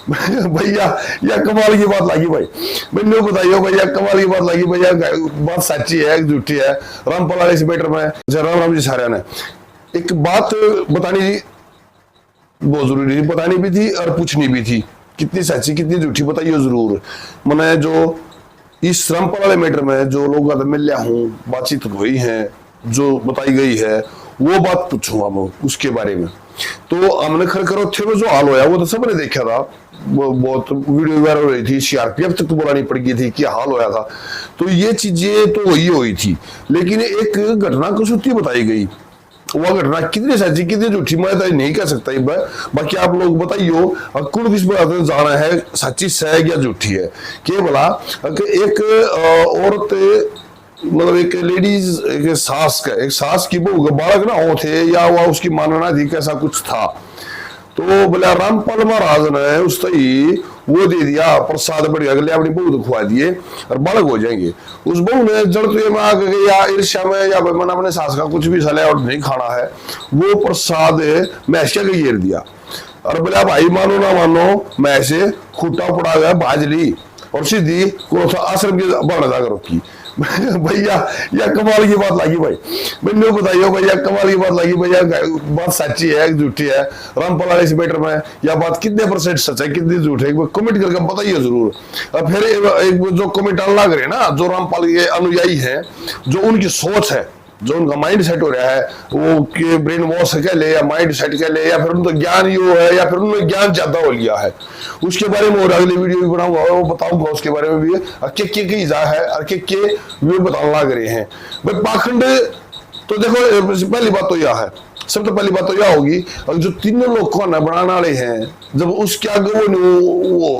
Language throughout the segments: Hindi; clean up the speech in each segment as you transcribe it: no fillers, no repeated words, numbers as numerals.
भैया यह कमाल की बात लगी भाई। मैंने बताइयो भैया, कमाल की बात लगी भैया, बात सच्ची है झूठी है। रामपाल वाले इस मैटर में राम राम जी सारे ने एक बात बतानी बहुत जरूरी थी, बतानी भी थी और पूछनी भी थी, कितनी सच्ची कितनी झूठी बताइए जरूर। मैंने जो इस रामपाल वाले मैटर में जो लोग मिल हूँ, बातचीत हुई है, जो बताई गई है वो बात पूछूंगा मैं उसके बारे में। तो हमने खरखर थे में जो हाल होया वो तो सबने देखा था, बहुत वीडियो वायरल हो रही थी, सीआरपीएफ तक तो बुलानी पड़ गई थी, क्या हाल होया था। तो ये चीजें तो हुई थी, लेकिन एक घटना कसौटी बताई गई, वह घटना कितनी सच्ची कितनी झूठी मैं तो नहीं कह सकता। बाकी आप लोग बताइयो कौन किस बात में जाना है, सच्ची है या झूठी है। के बोला एक औरत मतलब एक लेडीज एक सास की बहू बालक ना हो थे या वह उसकी मानना थी कैसा कुछ था। तो बोला रामपाल महाराज ने उस तई वो दे दिया प्रसाद बढ़िया, अगले अपनी बहू तो खुआ दिए और बालक हो जाएंगे। उस बहू ने जड़ तो ये में आके या ईर्ष्या में या मैंने अपने सास का कुछ भी सलाह और नहीं खाना है, वो प्रसाद मैसिया का घेर दिया और बोला भाई मानो ना मानो मैं से खूटा पड़ा गया भाजली और सीधी को आश्रम की बढ़ जाकर रोकी। भैया यह कमाल की बात लगी भाई। मैंने बताइयो भैया, कमाल की बात लगी भैया, बात सच्ची है झूठी है। रामपाल वाले इस मैटर में यह बात कितने परसेंट सच है कितनी झूठ है, कमेंट करके बताइए जरूर। और फिर एक जो कमेंट लग रहे ना, जो रामपाल के अनुयायी हैं, जो उनकी सोच है, जो उनका माइंड सेट हो रहा है, वो के ब्रेन वॉश कह ले या माइंड सेट कह ले या फिर उनका ज्ञान यो है या फिर उन्होंने ज्ञान ज्यादा हो लिया है, उसके बारे में और अगली वीडियो भी बनाऊंगा वो बताऊंगा उसके बारे में भी के जा है और के वे बताने लग रहे हैं भाई पाखंड। तो देखो पहली बात तो यह है, सबसे पहली बात तो यह होगी जो तीनों लोग को ना बनाने वाले हैं, जब उसके आगे वो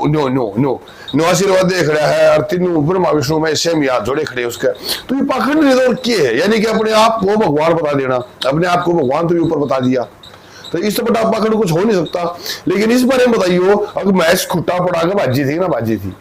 नो नो नो नो आशीर्वाद देख रहा है और तीनों ब्रह्मा विष्णु में सेम याद जोड़े खड़े उसके, तो ये पाखंड निधन क्या है, यानी कि अपने आप को भगवान बता देना, अपने आप को भगवान तो ऊपर बता दिया। तो इस बड़ा पाखंड कुछ हो नहीं सकता। लेकिन इस बारे में बताइयो अगर मैच खुट्टा पड़ा के बाजी थी ना बाजी थी,